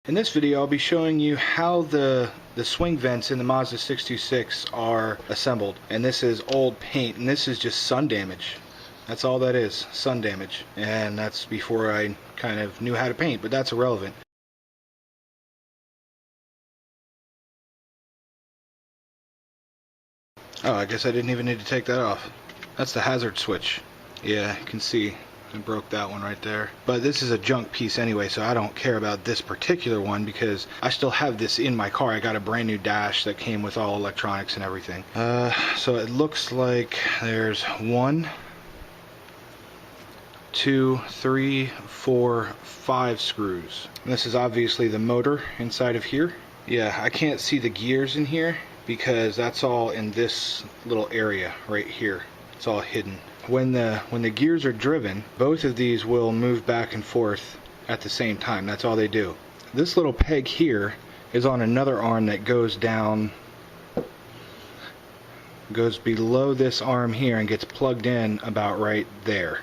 In this video I'll be showing you how the swing vents in the Mazda 626 are assembled. And this is old paint, and this is just sun damage. That's all that is, sun damage. And that's before I kind of knew how to paint, but that's irrelevant. Oh, I guess I didn't even need to take that off. That's the hazard switch. Yeah, you can see I broke that one right there. But this is a junk piece anyway, so I don't care about this particular one because I still have this in my car. I got a brand new dash that came with all electronics and everything. So it looks like there's 1, 2, 3, 4, 5 screws. And this is obviously the motor inside of here. Yeah, I can't see the gears in here because that's all in this little area right here. It's all hidden. When the gears are driven, both of these will move back and forth at the same time. That's all they do. This little peg here is on another arm that goes down, goes below this arm here and gets plugged in about right there.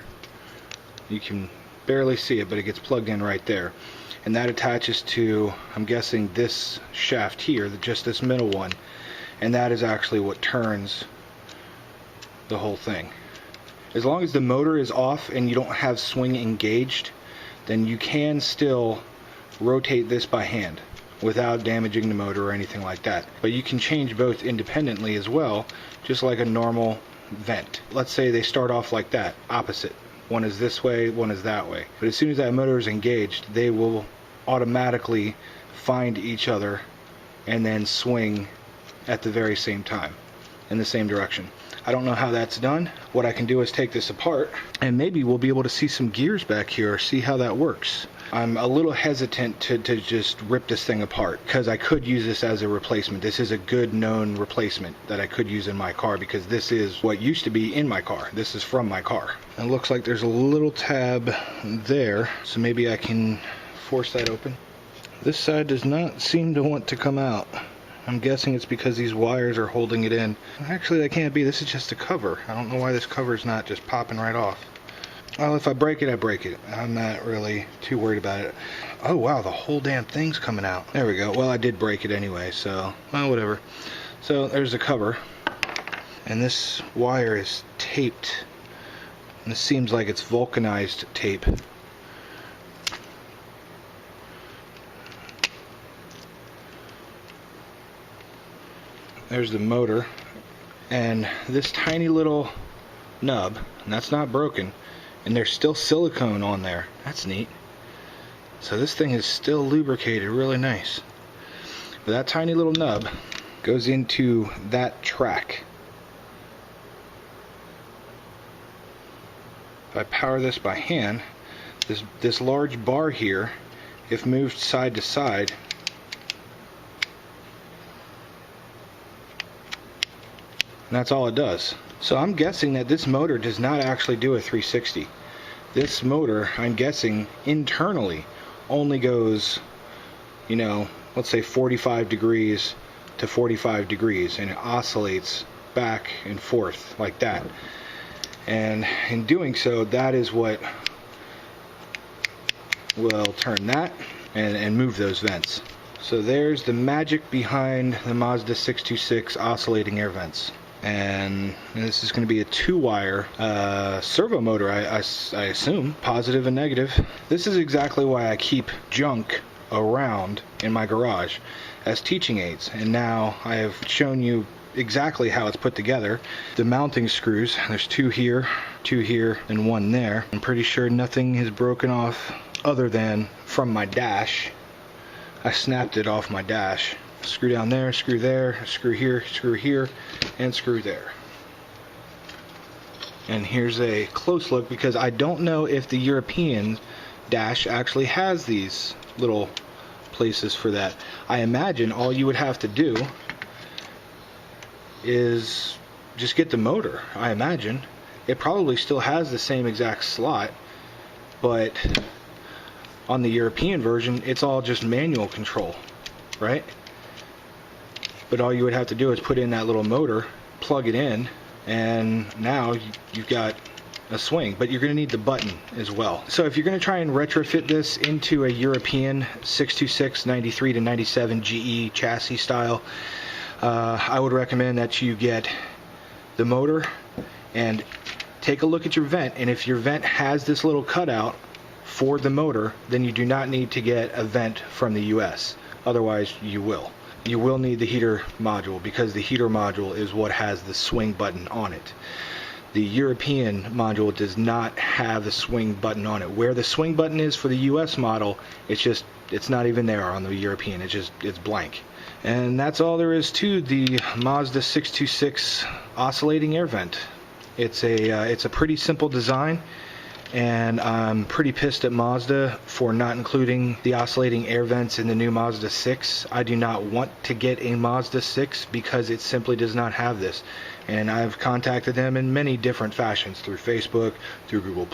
You can barely see it, but it gets plugged in right there. And that attaches to, I'm guessing, this shaft here, just this middle one. And that is actually what turns the whole thing. As long as the motor is off and you don't have swing engaged, then you can still rotate this by hand without damaging the motor or anything like that. But you can change both independently as well, just like a normal vent. Let's say they start off like that, opposite. One is this way, one is that way. But as soon as that motor is engaged, they will automatically find each other and then swing at the very same time in the same direction. I don't know how that's done. What I can do is take this apart and maybe we'll be able to see some gears back here or see how that works. I'm a little hesitant to just rip this thing apart because I could use this as a replacement. This is a good known replacement that I could use in my car because this is what used to be in my car. This is from my car. It looks like there's a little tab there, so maybe I can force that open. This side does not seem to want to come out. I'm guessing it's because these wires are holding it in. Actually, that can't be. This is just a cover. I don't know why this cover is not just popping right off. Well, if I break it, I break it. I'm not really too worried about it. Oh, wow, the whole damn thing's coming out. There we go. Well, I did break it anyway, so, well, whatever. So, there's the cover. And this wire is taped. And this seems like it's vulcanized tape. There's the motor, and this tiny little nub, and that's not broken, and there's still silicone on there. That's neat. So this thing is still lubricated really nice. But that tiny little nub goes into that track. If I power this by hand, this large bar here, if moved side to side, and that's all it does. So I'm guessing that this motor does not actually do a 360. This motor, I'm guessing, internally only goes, you know, let's say 45 degrees to 45 degrees, and it oscillates back and forth like that. And in doing so, that is what will turn that and move those vents. So there's the magic behind the Mazda 626 oscillating air vents. And this is going to be a 2-wire servo motor, I assume, positive and negative. This is exactly why I keep junk around in my garage as teaching aids, and now I have shown you exactly how it's put together. The mounting screws, there's 2 here, and 1 there. I'm pretty sure nothing is broken off other than from my dash. I snapped it off my dash. Screw down there, screw here, and screw there. And here's a close look because I don't know if the European dash actually has these little places for that. I imagine all you would have to do is just get the motor. I imagine it probably still has the same exact slot, but on the European version it's all just manual control, right? But all you would have to do is put in that little motor, plug it in, and now you've got a swing, but you're going to need the button as well. So if you're going to try and retrofit this into a European 626 93 to 97 GE chassis style, I would recommend that you get the motor and take a look at your vent, and if your vent has this little cutout for the motor, then you do not need to get a vent from the US. Otherwise, you will. You will need the heater module, because the heater module is what has the swing button on it. The European module does not have the swing button on it. Where the swing button is for the US model, it's not even there on the European. It's blank. And that's all there is to the Mazda 626 oscillating air vent. It's a pretty simple design, and I'm pretty pissed at Mazda for not including the oscillating air vents in the new Mazda 6. I do not want to get a Mazda 6 because it simply does not have this. And I've contacted them in many different fashions, through Facebook, through Google+.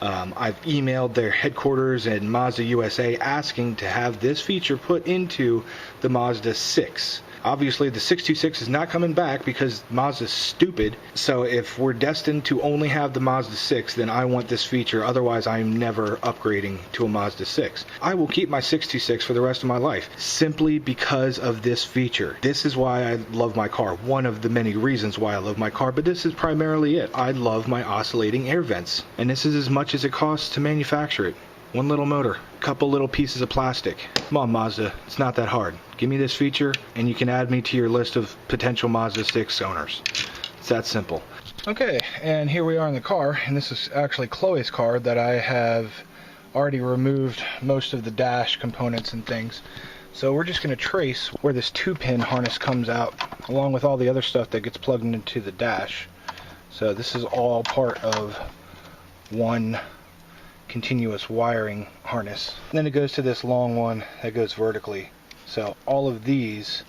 I've emailed their headquarters in Mazda USA asking to have this feature put into the Mazda 6. Obviously, the 626 is not coming back because Mazda's stupid. So if we're destined to only have the Mazda 6, then I want this feature. Otherwise, I'm never upgrading to a Mazda 6. I will keep my 626 for the rest of my life simply because of this feature. This is why I love my car. One of the many reasons why I love my car, but this is primarily it. I love my oscillating air vents. And this is as much as it costs to manufacture it. One little motor, a couple little pieces of plastic. Come on, Mazda, it's not that hard. Give me this feature and you can add me to your list of potential Mazda 6 owners. It's that simple. Okay, and here we are in the car, and this is actually Chloe's car that I have already removed most of the dash components and things. So we're just going to trace where this 2-pin harness comes out, along with all the other stuff that gets plugged into the dash. So this is all part of one continuous wiring harness. And then it goes to this long one that goes vertically. So all of these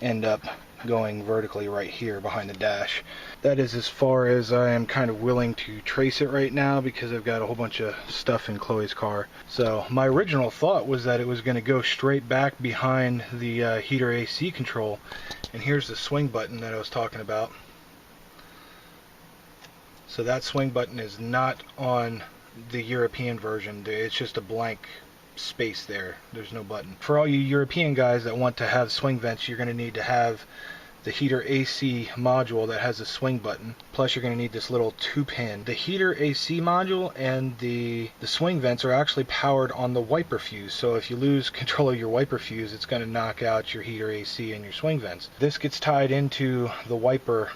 end up going vertically right here behind the dash. That is as far as I am kind of willing to trace it right now, because I've got a whole bunch of stuff in Chloe's car. So my original thought was that it was going to go straight back behind the heater AC control. And here's the swing button that I was talking about. So that swing button is not on the European version. It's just a blank space there. There's no button. For all you European guys that want to have swing vents, you're going to need to have the heater AC module that has a swing button. Plus you're going to need this little 2-pin. The heater AC module and the swing vents are actually powered on the wiper fuse. So if you lose control of your wiper fuse, it's going to knock out your heater AC and your swing vents. This gets tied into the wiper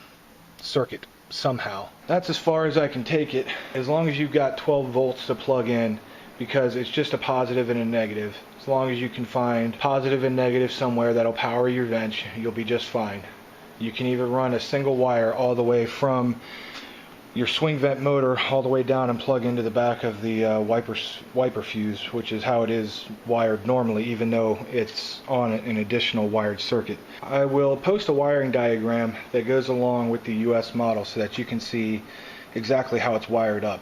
circuit somehow. That's as far as I can take it, as long as you've got 12 volts to plug in, because it's just a positive and a negative. As long as you can find positive and negative somewhere that'll power your vent, you'll be just fine. You can even run a single wire all the way from your swing vent motor all the way down and plug into the back of the wiper fuse, which is how it is wired normally, even though it's on an additional wired circuit. I will post a wiring diagram that goes along with the US model so that you can see exactly how it's wired up.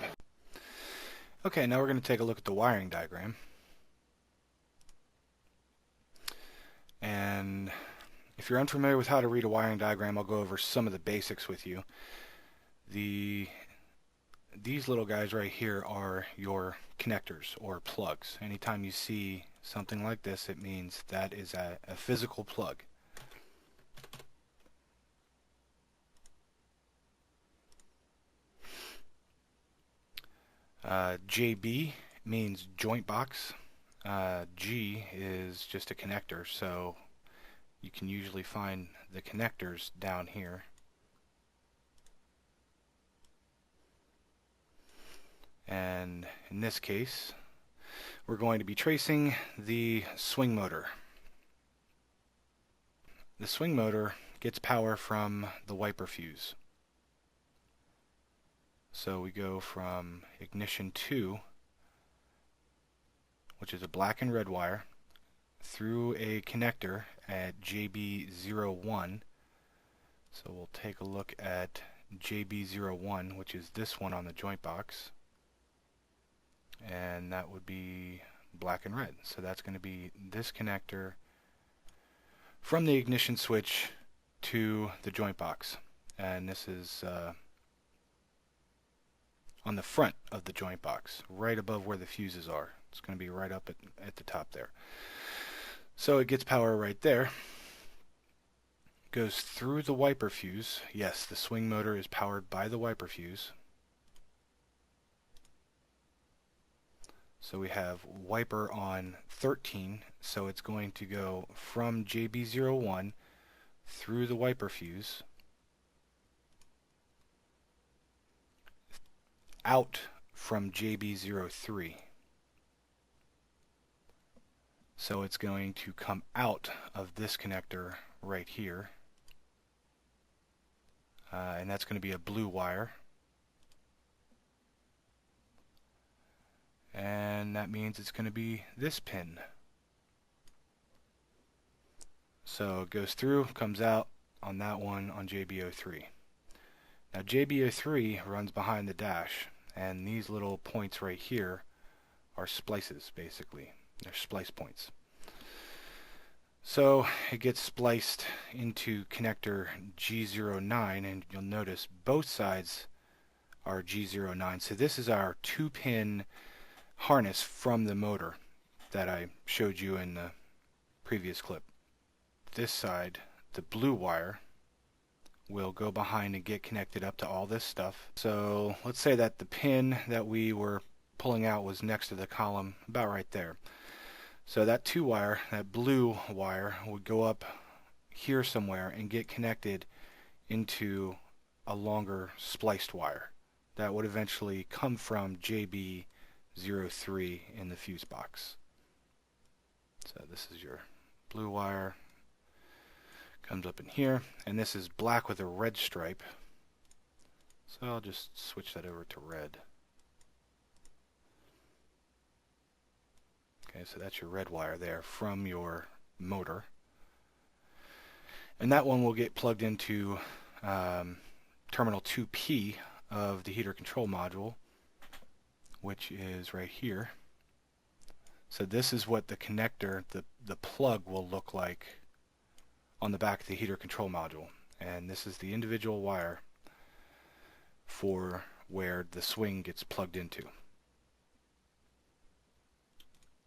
Okay, now we're going to take a look at the wiring diagram. And if you're unfamiliar with how to read a wiring diagram, I'll go over some of the basics with you. These little guys right here are your connectors or plugs. Anytime you see something like this, it means that is a physical plug. JB means joint box. G is just a connector, so you can usually find the connectors down here. And in this case, we're going to be tracing the swing motor. The swing motor gets power from the wiper fuse. So we go from ignition 2, which is a black and red wire, through a connector at JB01. So we'll take a look at JB01, which is this one on the joint box. And that would be black and red. So that's going to be this connector from the ignition switch to the joint box. And this is on the front of the joint box, right above where the fuses are. It's going to be right up at the top there. So it gets power right there. Goes through the wiper fuse. Yes, the swing motor is powered by the wiper fuse. So we have wiper on 13, so it's going to go from JB01 through the wiper fuse, out from JB03. So it's going to come out of this connector right here, and that's going to be a blue wire. And that means it's going to be this pin. So it goes through, comes out on that one on JB03. Now JB03 runs behind the dash, and these little points right here are splices, basically. They're splice points. So it gets spliced into connector G09, and you'll notice both sides are G09. So this is our 2-pin harness from the motor that I showed you in the previous clip. This side, the blue wire, will go behind and get connected up to all this stuff. So let's say that the pin that we were pulling out was next to the column, about right there. So that 2-wire, that blue wire, would go up here somewhere and get connected into a longer spliced wire that would eventually come from JB03 in the fuse box. So this is your blue wire, comes up in here, and this is black with a red stripe. So I'll just switch that over to red. Okay, so that's your red wire there from your motor. And that one will get plugged into terminal 2P of the heater control module, which is right here. So this is what the connector, the plug, will look like on the back of the heater control module. And this is the individual wire for where the swing gets plugged into.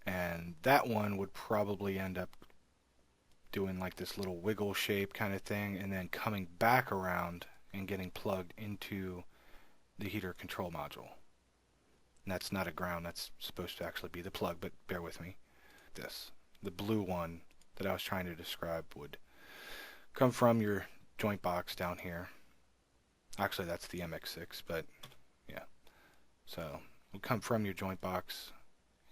And that one would probably end up doing like this little wiggle shape kind of thing, and then coming back around and getting plugged into the heater control module. And that's not a ground, that's supposed to actually be the plug, but bear with me. The blue one that I was trying to describe would come from your joint box down here. Actually, that's the MX6, but yeah. So it will come from your joint box,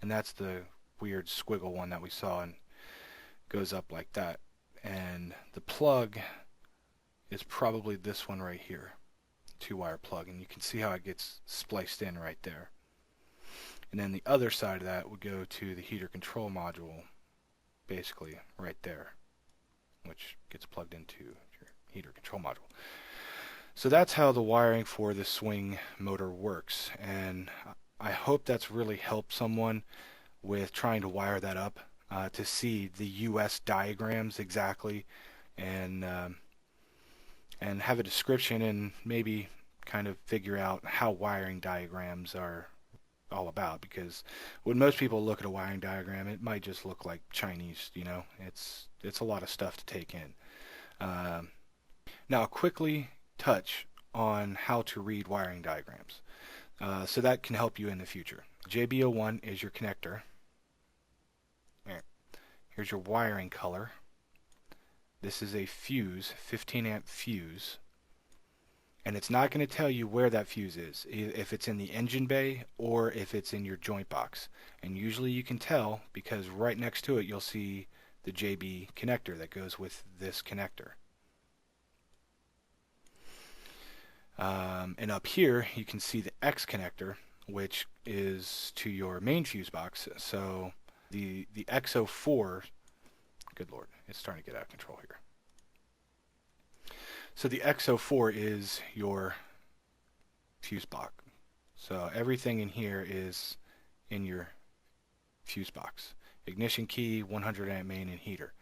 and that's the weird squiggle one that we saw, and goes up like that. And the plug is probably this one right here, 2-wire plug, and you can see how it gets spliced in right there. And then the other side of that would go to the heater control module, basically right there, which gets plugged into your heater control module. So that's how the wiring for the swing motor works, and I hope that's really helped someone with trying to wire that up, to see the US diagrams exactly, and have a description, and maybe kind of figure out how wiring diagrams are all about. Because when most people look at a wiring diagram, it might just look like Chinese, you know. It's a lot of stuff to take in. Now I'll quickly touch on how to read wiring diagrams, so that can help you in the future. JB01 is your connector. Here's your wiring color. This is a fuse, 15 amp fuse, and it's not going to tell you where that fuse is, if it's in the engine bay or if it's in your joint box. And usually you can tell because right next to it you'll see the JB connector that goes with this connector. And up here you can see the X connector, which is to your main fuse box. So the X04, good lord, it's starting to get out of control here. So the X04 is your fuse box. So everything in here is in your fuse box. Ignition key, 100 amp main, and heater.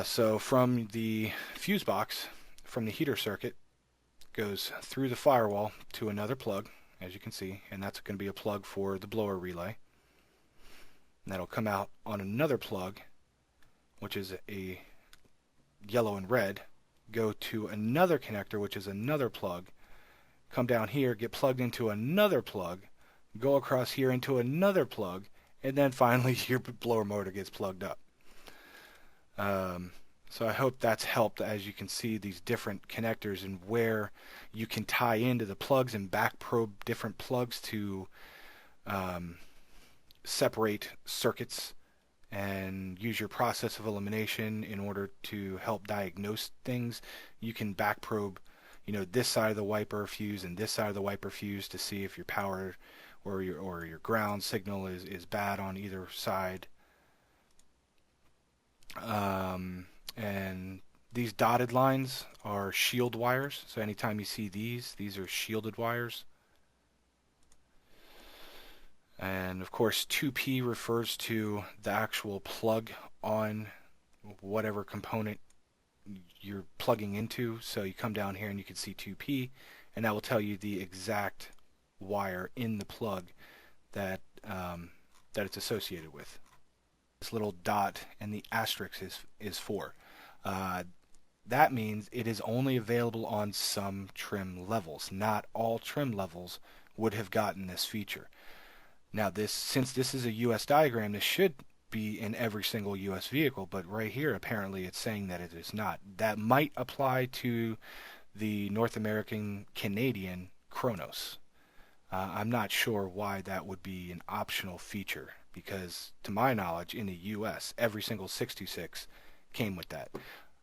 So from the fuse box, from the heater circuit, goes through the firewall to another plug, as you can see, and that's going to be a plug for the blower relay. And that'll come out on another plug, which is a yellow and red, go to another connector, which is another plug, come down here, get plugged into another plug, go across here into another plug, and then finally your blower motor gets plugged up. So I hope that's helped. As you can see, these different connectors and where you can tie into the plugs and back probe different plugs to separate circuits and use your process of elimination in order to help diagnose things. You can back probe, this side of the wiper fuse and this side of the wiper fuse to see if your power or your ground signal is bad on either side. And these dotted lines are shield wires. So anytime you see these are shielded wires. And of course 2P refers to the actual plug on whatever component you're plugging into. So you come down here and you can see 2P, and that will tell you the exact wire in the plug that it's associated with. This little dot and the asterisk is for. That means it is only available on some trim levels. Not all trim levels would have gotten this feature. Now since this is a US diagram, this should be in every single US vehicle, but right here apparently it's saying that it is not. That might apply to the North American Canadian Chronos. I'm not sure why that would be an optional feature, because to my knowledge in the US every single 626 came with that.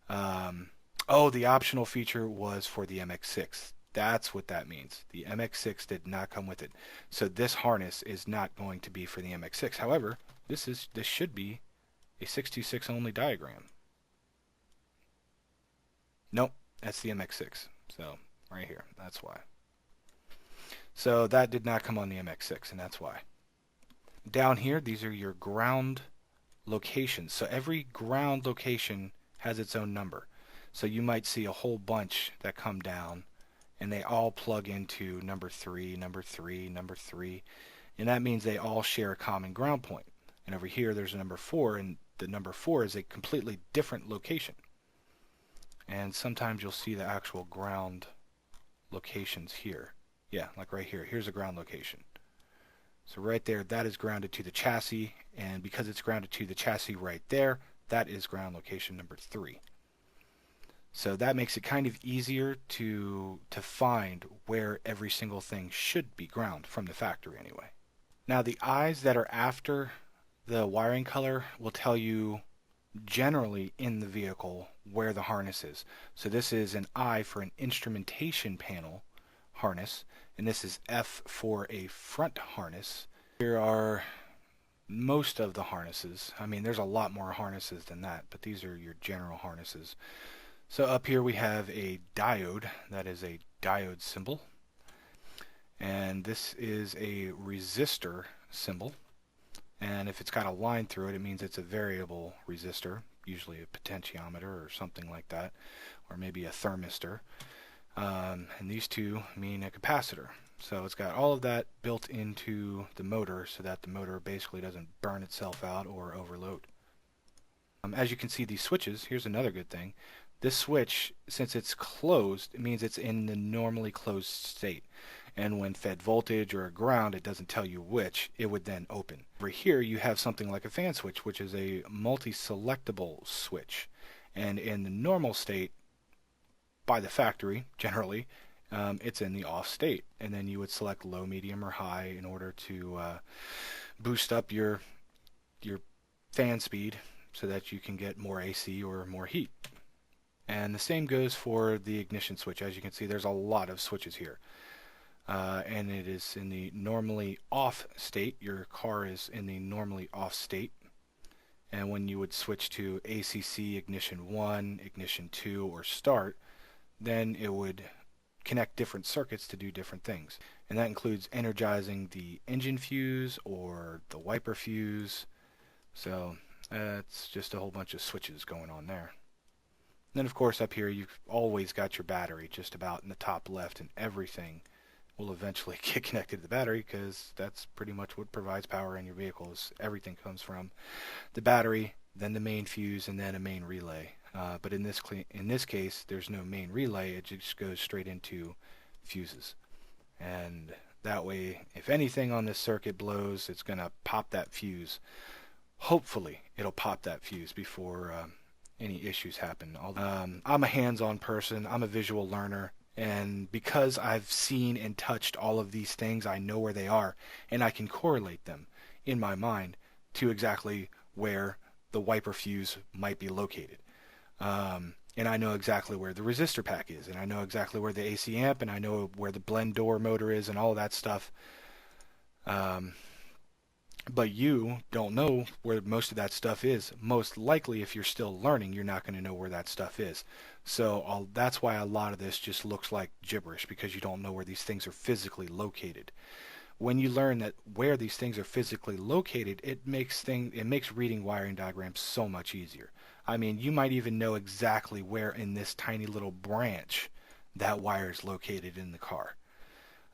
The optional feature was for the MX-6. That's what that means. The MX-6 did not come with it. So this harness is not going to be for the MX-6. However, this should be a 626 only diagram. Nope, that's the MX-6. So right here, that's why. So that did not come on the MX-6, and that's why. Down here, these are your ground locations. So every ground location has its own number. So you might see a whole bunch that come down, and they all plug into number 3, number 3, number 3, and that means they all share a common ground point. And over here there's a number 4, and the number 4 is a completely different location. And sometimes you'll see the actual ground locations here. Yeah, like right here. Here's a ground location. So right there, that is grounded to the chassis, and because it's grounded to the chassis right there, that is ground location number 3. So that makes it kind of easier to find where every single thing should be ground from the factory anyway. Now the eyes that are after the wiring color will tell you generally in the vehicle where the harness is. So this is an I for an instrumentation panel harness, and this is F for a front harness. Here are most of the harnesses. I mean, there's a lot more harnesses than that, but these are your general harnesses. So up here we have a diode. That is a diode symbol. And this is a resistor symbol. And if it's got a line through it, it means it's a variable resistor, usually a potentiometer or something like that, or maybe a thermistor. And these two mean a capacitor. So it's got all of that built into the motor so that the motor basically doesn't burn itself out or overload. As you can see, these switches, here's another good thing. This switch, since it's closed, it means it's in the normally closed state. And when fed voltage or ground, it doesn't tell you which, it would then open. Over here you have something like a fan switch, which is a multi-selectable switch. And in the normal state, by the factory, generally, it's in the off state. And then you would select low, medium, or high in order to boost up your fan speed so that you can get more AC or more heat. And the same goes for the ignition switch. As you can see, there's a lot of switches here. And it is in the normally off state. Your car is in the normally off state. And when you would switch to ACC, ignition 1, ignition 2, or start, then it would connect different circuits to do different things. And that includes energizing the engine fuse or the wiper fuse. So it's just a whole bunch of switches going on there. Then of course up here you've always got your battery just about in the top left, and everything will eventually get connected to the battery, because that's pretty much what provides power in your vehicles. Everything comes from the battery, then the main fuse, and then a main relay. But in this case, there's no main relay. It just goes straight into fuses. And that way, if anything on this circuit blows, it's going to pop that fuse. Hopefully, it'll pop that fuse before any issues happen. I'm a hands-on person. I'm a visual learner. And because I've seen and touched all of these things, I know where they are. And I can correlate them in my mind to exactly where the wiper fuse might be located. And I know exactly where the resistor pack is, and I know exactly where the AC amp, and I know where the blend door motor is, and all that stuff. But you don't know where most of that stuff is. Most likely, if you're still learning, you're not going to know where that stuff is. So that's why a lot of this just looks like gibberish, because you don't know where these things are physically located. When you learn that where these things are physically located, it makes reading wiring diagrams so much easier. I mean, you might even know exactly where in this tiny little branch that wire is located in the car.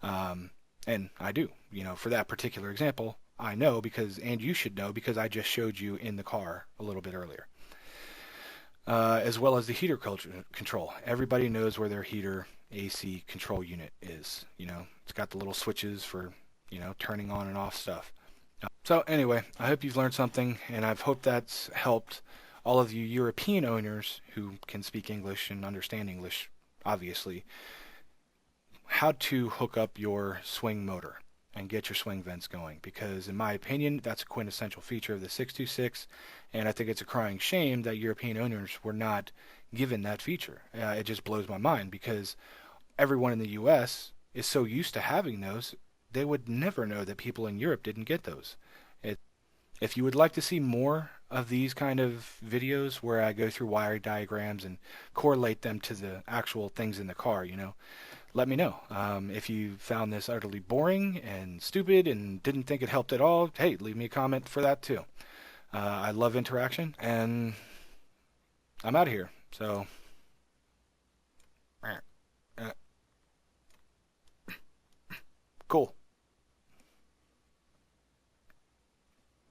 And I do, for that particular example, I know and you should know, because I just showed you in the car a little bit earlier. As well as the heater control. Everybody knows where their heater AC control unit is. It's got the little switches for, turning on and off stuff. So anyway, I hope you've learned something, and I hope that's helped all of you European owners who can speak English and understand English, obviously, how to hook up your swing motor and get your swing vents going. Because in my opinion, that's a quintessential feature of the 626, and I think it's a crying shame that European owners were not given that feature. It just blows my mind, because everyone in the US is so used to having those, they would never know that people in Europe didn't get those. If you would like to see more of these kind of videos where I go through wiring diagrams and correlate them to the actual things in the car, let me know. If you found this utterly boring and stupid and didn't think it helped at all, hey, leave me a comment for that too. I love interaction, and I'm out of here. So